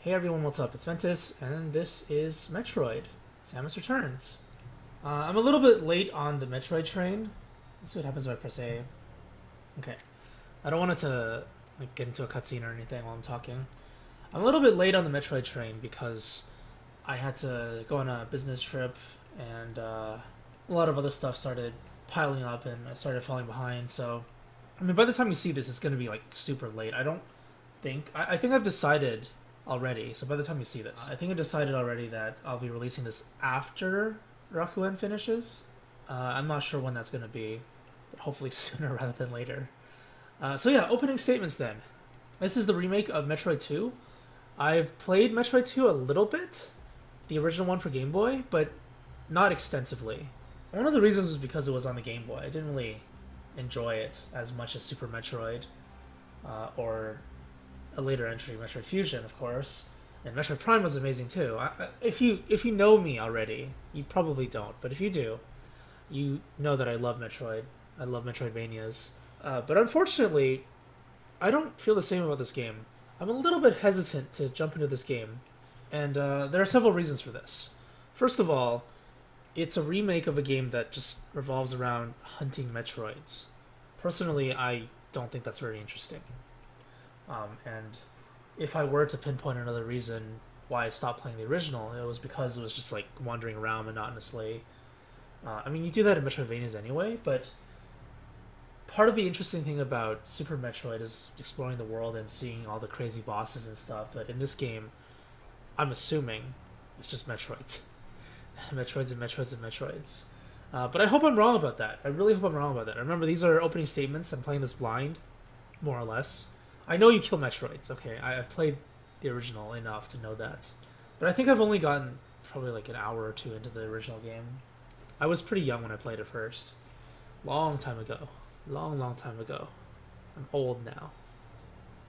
Hey everyone, what's up? It's Ventus, and this is Metroid. Samus Returns. I'm a little bit late on the Metroid train. Let's see what happens if I press A. Okay. I don't want it to get into a cutscene or anything while I'm talking. I'm a little bit late on the Metroid train because I had to go on a business trip, and a lot of other stuff started piling up, and I started falling behind. So, I mean, by the time you see this, it's going to be super late. I don't think. I think I've decided already. So by the time you see this, I think I decided already that I'll be releasing this after Rakuen finishes. I'm not sure when that's going to be, but hopefully sooner rather than later. So yeah, opening statements then. This is the remake of Metroid 2. I've played Metroid 2 a little bit, the original one for Game Boy, but not extensively. One of the reasons was because it was on the Game Boy. I didn't really enjoy it as much as Super Metroid, or a later entry, Metroid Fusion, of course. And Metroid Prime was amazing too. If you know me already, you probably don't, but if you do, you know that I love Metroid. I love Metroidvanias. But unfortunately, I don't feel the same about this game. I'm a little bit hesitant to jump into this game, and there are several reasons for this. First of all, it's a remake of a game that just revolves around hunting Metroids. Personally, I don't think that's very interesting. And if I were to pinpoint another reason why I stopped playing the original, it was because it was just like wandering around monotonously. I mean, you do that in Metroidvanias anyway, but part of the interesting thing about Super Metroid is exploring the world and seeing all the crazy bosses and stuff. But in this game, I'm assuming it's just Metroids. Metroids and Metroids and Metroids. But I hope I'm wrong about that. I really hope I'm wrong about that. Remember, these are opening statements. I'm playing this blind, more or less. I know you kill Metroids, okay. I've played the original enough to know that. But I think I've only gotten probably like an hour or two into the original game. I was pretty young when I played it first. Long time ago. Long time ago. I'm old now.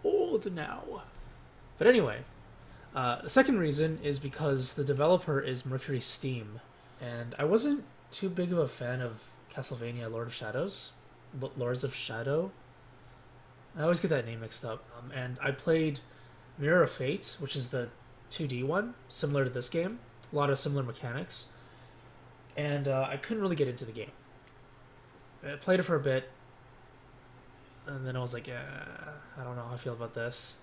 Old now. But anyway, the second reason is because the developer is Mercury Steam. And I wasn't too big of a fan of Castlevania Lord of Shadows. Lords of Shadow? I always get that name mixed up. And I played Mirror of Fate, which is the 2D one, similar to this game. A lot of similar mechanics. And I couldn't really get into the game. I played it for a bit, and then I was like, I don't know how I feel about this.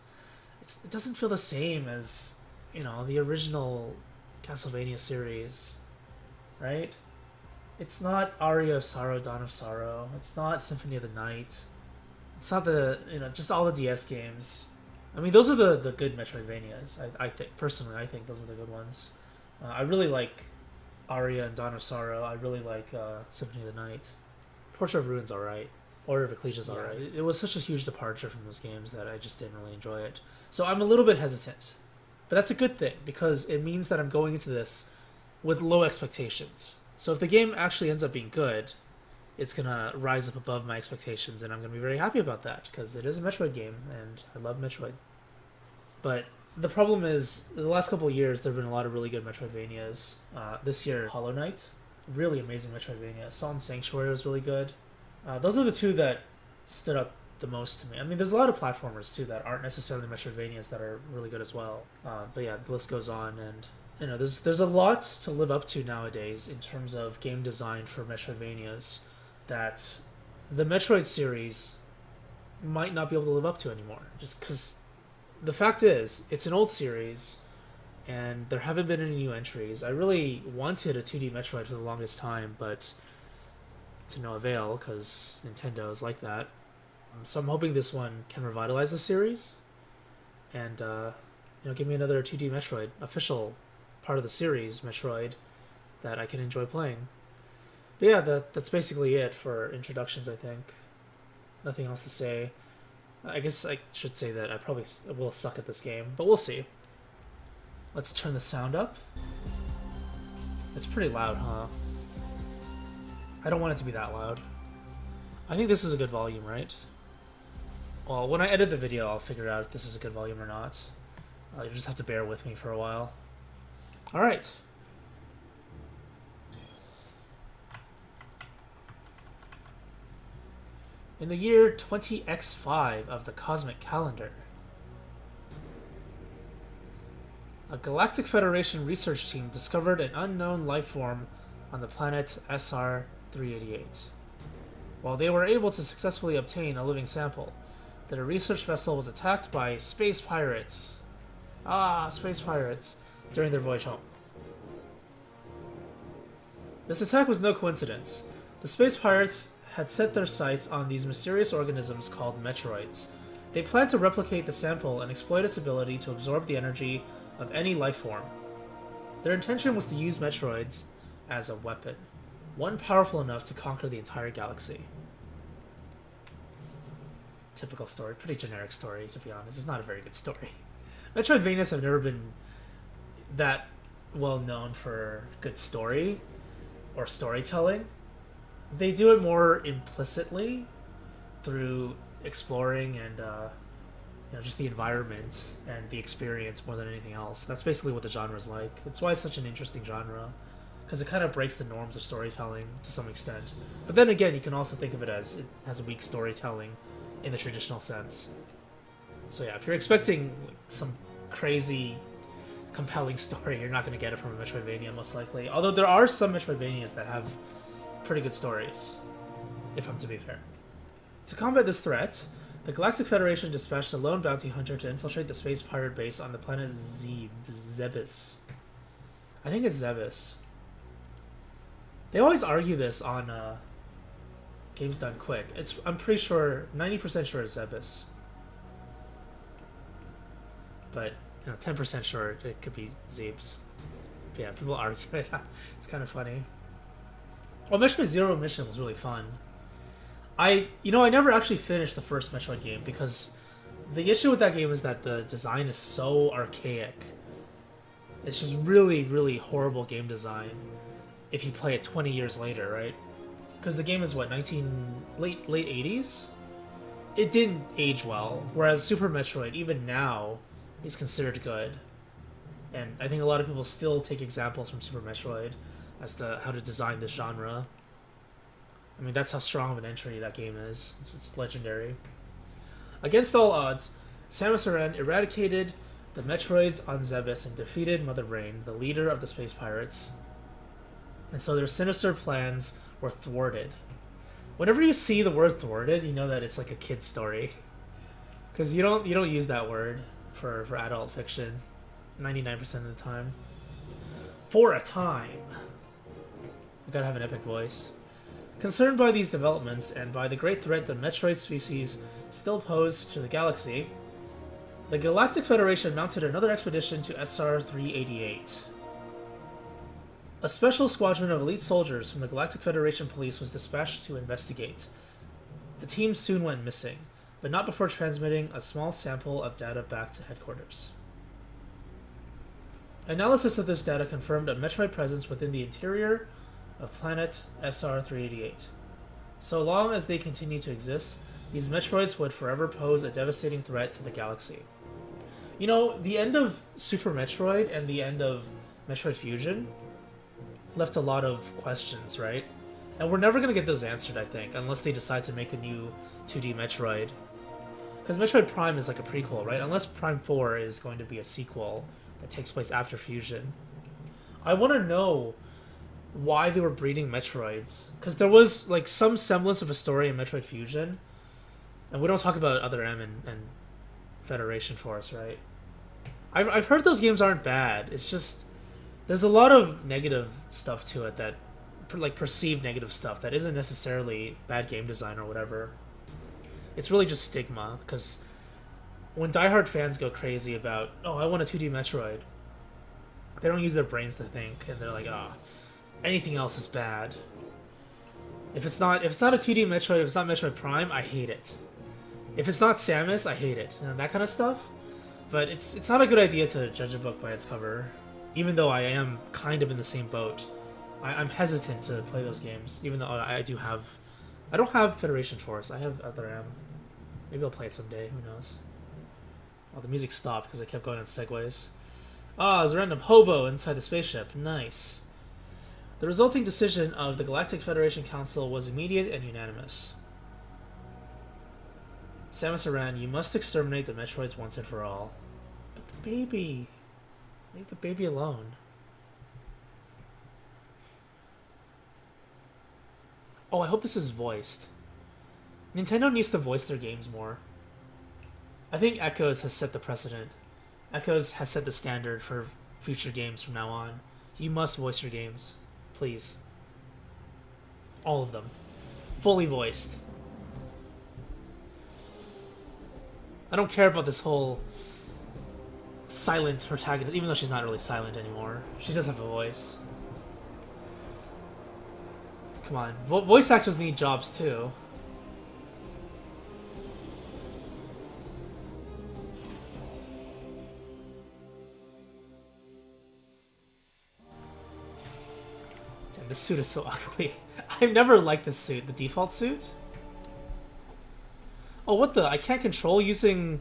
It doesn't feel the same as, the original Castlevania series, right? It's not Aria of Sorrow, Dawn of Sorrow. It's not Symphony of the Night. It's not just all the DS games. I mean, those are the good Metroidvanias. I think, personally, I think those are the good ones. I really like Aria and Dawn of Sorrow. I really like Symphony of the Night. Portrait of Ruin's alright. Order of Ecclesia's alright. It was such a huge departure from those games that I just didn't really enjoy it. So I'm a little bit hesitant. But that's a good thing, because it means that I'm going into this with low expectations. So if the game actually ends up being good, it's gonna rise up above my expectations, and I'm gonna be very happy about that, because it is a Metroid game, and I love Metroid. But the problem is, in the last couple of years, there have been a lot of really good Metroidvanias. This year, Hollow Knight, really amazing Metroidvania. Salt and Sanctuary was really good. Those are the two that stood up the most to me. I mean, there's a lot of platformers, too, that aren't necessarily Metroidvanias that are really good as well. But yeah, the list goes on, and there's a lot to live up to nowadays in terms of game design for Metroidvanias that the Metroid series might not be able to live up to anymore. Just because the fact is, it's an old series, and there haven't been any new entries. I really wanted a 2D Metroid for the longest time, but to no avail, because Nintendo is like that. So I'm hoping this one can revitalize the series, and give me another 2D Metroid, official part of the series Metroid, that I can enjoy playing. But yeah, that's basically it for introductions, I think. Nothing else to say. I guess I should say that I probably will suck at this game, but we'll see. Let's turn the sound up. It's pretty loud, huh? I don't want it to be that loud. I think this is a good volume, right? Well, when I edit the video, I'll figure out if this is a good volume or not. You'll just have to bear with me for a while. Alright. In the year 20X5 of the cosmic calendar, A Galactic Federation research team discovered an unknown life form on the planet SR-388. While they were able to successfully obtain a living sample, the research vessel was attacked by space pirates. Ah, space pirates, during their voyage home. This attack was no coincidence. The space pirates had set their sights on these mysterious organisms called Metroids. They planned to replicate the sample and exploit its ability to absorb the energy of any life form. Their intention was to use Metroids as a weapon, one powerful enough to conquer the entire galaxy. Typical story, pretty generic story, to be honest. It's not a very good story. Metroidvanias have never been that well known for good story or storytelling. They do it more implicitly through exploring and just the environment and the experience more than anything else. That's basically what the genre is like. It's why it's such an interesting genre, because it kind of breaks the norms of storytelling to some extent. But then again, you can also think of it as it has weak storytelling in the traditional sense. So yeah, if you're expecting like, some crazy, compelling story, you're not going to get it from a Metroidvania, most likely. Although there are some Metroidvanias that have pretty good stories, if I'm to be fair. To combat this threat, the Galactic Federation dispatched a lone bounty hunter to infiltrate the space pirate base on the planet Zebes. I think it's Zebes. They always argue this on Games Done Quick. I'm pretty sure, 90% sure it's Zebes. But, 10% sure it could be Zebes. But yeah, people argue it. It's kind of funny. Well, Metroid Zero Mission was really fun. I never actually finished the first Metroid game because the issue with that game is that the design is so archaic. It's just really, really horrible game design if you play it 20 years later, right? Because the game is what, late 80s? It didn't age well, whereas Super Metroid, even now, is considered good. And I think a lot of people still take examples from Super Metroid as to how to design this genre. I mean, that's how strong of an entry that game is. It's legendary. Against all odds, Samus Aran eradicated the Metroids on Zebes and defeated Mother Brain, the leader of the space pirates. And so their sinister plans were thwarted. Whenever you see the word thwarted, you know that it's like a kid's story. Because you don't use that word for adult fiction 99% of the time. For a time. You gotta have an epic voice. Concerned by these developments and by the great threat the Metroid species still pose to the galaxy, the Galactic Federation mounted another expedition to SR-388. A special squadron of elite soldiers from the Galactic Federation Police was dispatched to investigate. The team soon went missing, but not before transmitting a small sample of data back to headquarters. Analysis of this data confirmed a Metroid presence within the interior of planet SR-388. So long as they continue to exist, these Metroids would forever pose a devastating threat to the galaxy. The end of Super Metroid and the end of Metroid Fusion left a lot of questions, right? And we're never going to get those answered, I think, unless they decide to make a new 2D Metroid. Because Metroid Prime is like a prequel, right? Unless Prime 4 is going to be a sequel that takes place after Fusion. I want to know why they were breeding Metroids. Because there was like some semblance of a story in Metroid Fusion. And we don't talk about Other M and Federation Force, right? I've heard those games aren't bad. It's just there's a lot of negative stuff to it that, like perceived negative stuff that isn't necessarily bad game design or whatever. It's really just stigma, because when diehard fans go crazy about, oh, I want a 2D Metroid, they don't use their brains to think, and they're like, ah, anything else is bad. If it's not a 2D Metroid, if it's not Metroid Prime, I hate it. If it's not Samus, I hate it. That kind of stuff. But it's not a good idea to judge a book by its cover, even though I am kind of in the same boat. I'm hesitant to play those games, even though I don't have Federation Force. I have Other M. Maybe I'll play it someday. Who knows? Oh, the music stopped because I kept going on segues. Ah, there's a random hobo inside the spaceship. Nice. The resulting decision of the Galactic Federation Council was immediate and unanimous. Samus Aran, you must exterminate the Metroids once and for all. But the baby... Leave the baby alone. Oh, I hope this is voiced. Nintendo needs to voice their games more. I think Echoes has set the precedent. Echoes has set the standard for future games from now on. You must voice your games. Please. All of them. Fully voiced. I don't care about this whole silent protagonist, even though she's not really silent anymore. She does have a voice. Come on. Voice actors need jobs too. Damn, this suit is so ugly. I've never liked this suit. The default suit? Oh, what the? I can't control using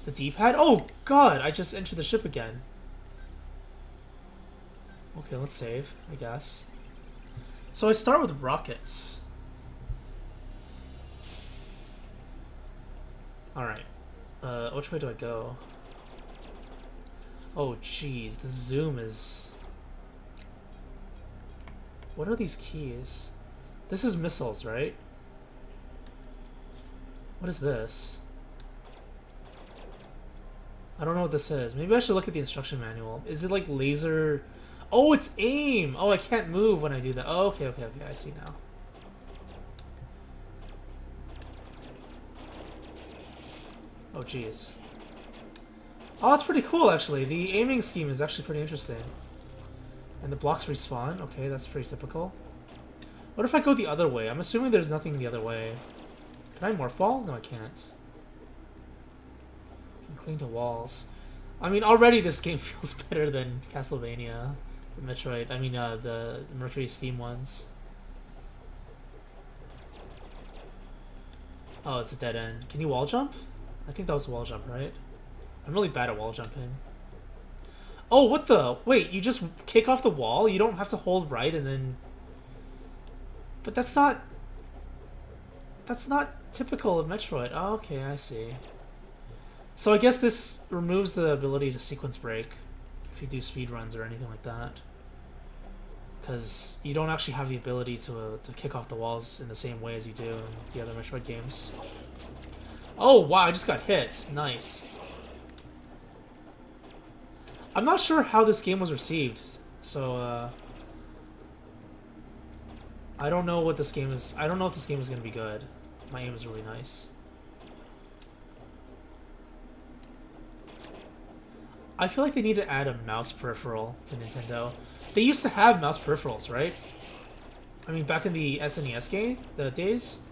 the D-pad? Oh, God! I just entered the ship again. Okay, let's save, I guess. So I start with rockets. Alright. Which way do I go? Oh, jeez. The zoom is... What are these keys? This is missiles, right? What is this? I don't know what this is. Maybe I should look at the instruction manual. Is it like laser... Oh, it's aim! Oh, I can't move when I do that. Oh, okay, I see now. Oh, jeez. Oh, that's pretty cool, actually. The aiming scheme is actually pretty interesting. And the blocks respawn. Okay, that's pretty typical. What if I go the other way? I'm assuming there's nothing the other way. Can I morph ball? No, I can't. I can cling to walls. I mean, already this game feels better than Castlevania, the Metroid. I mean, the Mercury Steam ones. Oh, it's a dead end. Can you wall jump? I think that was a wall jump, right? I'm really bad at wall jumping. Oh, what the? Wait, you just kick off the wall? You don't have to hold right and then... But that's not... That's not typical of Metroid. Oh, okay, I see. So I guess this removes the ability to sequence break if you do speedruns or anything like that. Because you don't actually have the ability to kick off the walls in the same way as you do in the other Metroid games. Oh, wow, I just got hit. Nice. I'm not sure how this game was received, so, I don't know what this game is. I don't know if this game is going to be good. My aim is really nice. I feel like they need to add a mouse peripheral to Nintendo. They used to have mouse peripherals, right? I mean, back in the SNES game, the days,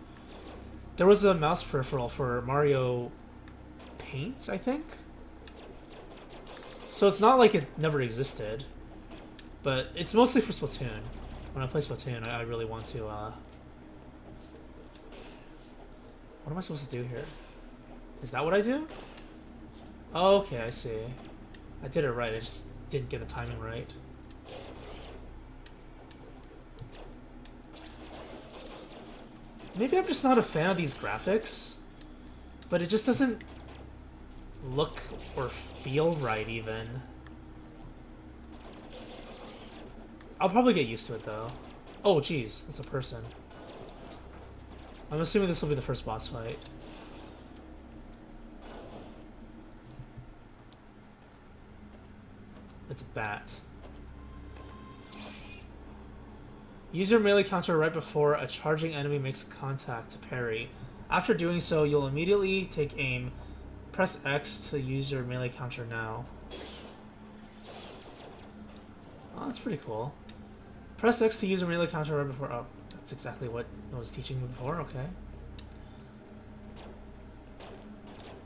there was a mouse peripheral for Mario Paint, I think? So it's not like it never existed, but it's mostly for Splatoon. When I play Splatoon, I really want to, What am I supposed to do here? Is that what I do? Oh, okay, I see. I did it right, I just didn't get the timing right. Maybe I'm just not a fan of these graphics, but it just doesn't look or feel right, even. I'll probably get used to it, though. Oh, jeez, that's a person. I'm assuming this will be the first boss fight. It's a bat. Use your melee counter right before a charging enemy makes contact to parry. After doing so, you'll immediately take aim. Press X to use your melee counter now. Oh, that's pretty cool. Press X to use your melee counter right before... Oh, that's exactly what I was teaching me before, okay.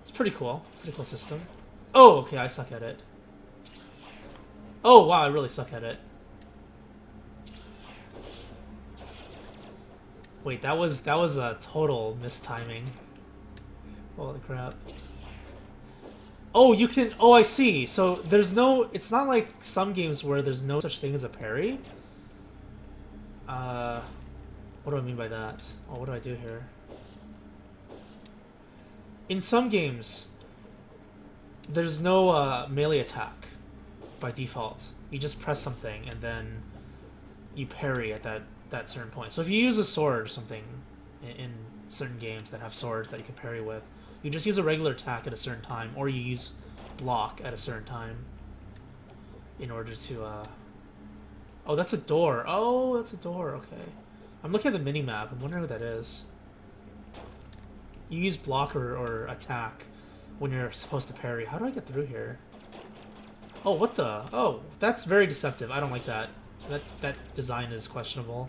It's pretty cool. Pretty cool system. Oh, okay, I suck at it. Oh, wow, I really suck at it. Wait, that was a total mistiming. Holy crap. Oh, you can... Oh, I see. So there's no... It's not like some games where there's no such thing as a parry. What do I mean by that? Oh, what do I do here? In some games, there's no melee attack. by default. You just press something and then you parry at that certain point. So if you use a sword or something in certain games that have swords that you can parry with, you just use a regular attack at a certain time, or you use block at a certain time in order to oh, that's a door. Oh, that's a door. Okay. I'm looking at the mini-map. I'm wondering what that is. You use block or attack when you're supposed to parry. How do I get through here? Oh, what the? Oh, that's very deceptive. I don't like that. That design is questionable.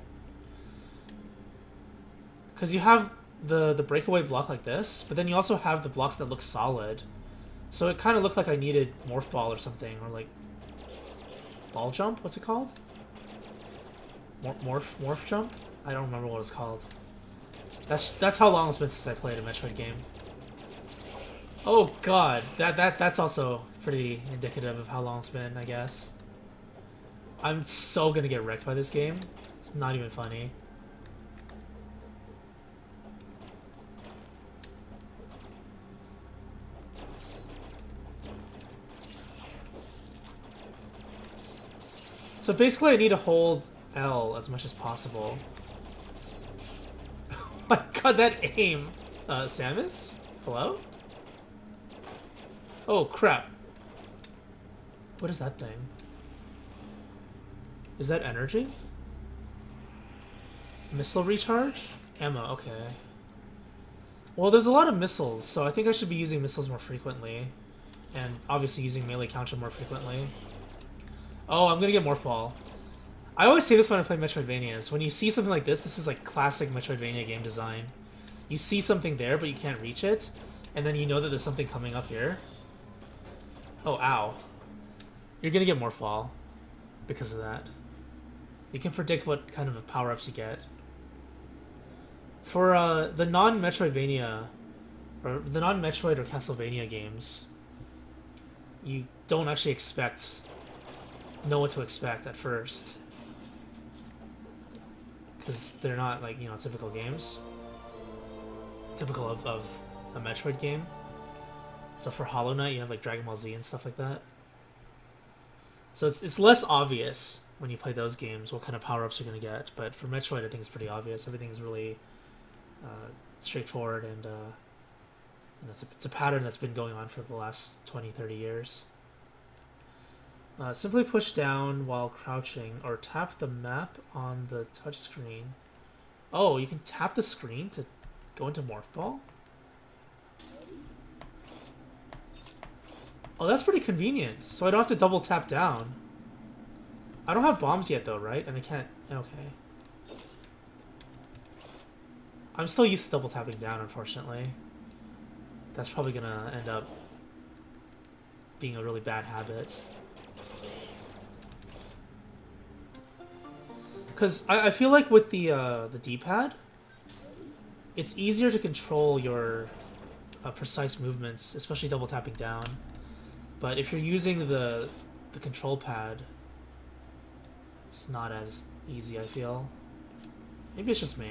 Because you have the breakaway block like this, but then you also have the blocks that look solid. So it kind of looked like I needed morph ball or something, or like ball jump. What's it called? Morph jump? I don't remember what it's called. That's how long it's been since I played a Metroid game. Oh god, that's also pretty indicative of how long it's been, I guess. I'm so gonna get wrecked by this game. It's not even funny. So basically I need to hold L as much as possible. Oh my god, that aim! Samus? Hello? Oh crap. What is that thing? Is that energy? Missile recharge? Ammo, okay. Well, there's a lot of missiles, so I think I should be using missiles more frequently. And obviously using melee counter more frequently. Oh, I'm gonna get Morph Ball. I always say this when I play Metroidvanias. When you see something like this is like classic Metroidvania game design. You see something there, but you can't reach it, and then you know that there's something coming up here. Oh, ow. You're gonna get Morph Ball because of that. You can predict what kind of power-ups you get. For the non-Metroidvania, or the non-Metroid or Castlevania games, you don't actually know what to expect at first. Because they're not, like, you know, typical games. Typical of a Metroid game. So for Hollow Knight, you have, like, Dragon Ball Z and stuff like that. So it's less obvious when you play those games what kind of power-ups you're going to get. But for Metroid, I think it's pretty obvious. Everything's really straightforward, and you know, it's a pattern that's been going on for the last 20, 30 years. Simply push down while crouching, or tap the map on the touchscreen. Oh, you can tap the screen to go into Morph Ball? Oh, that's pretty convenient. So I don't have to double tap down. I don't have bombs yet though, right? And I can't... Okay. I'm still used to double tapping down, unfortunately. That's probably gonna end up being a really bad habit. Because I feel like with the D-pad, it's easier to control your precise movements, especially double tapping down. But if you're using the control pad, it's not as easy, I feel. Maybe it's just me.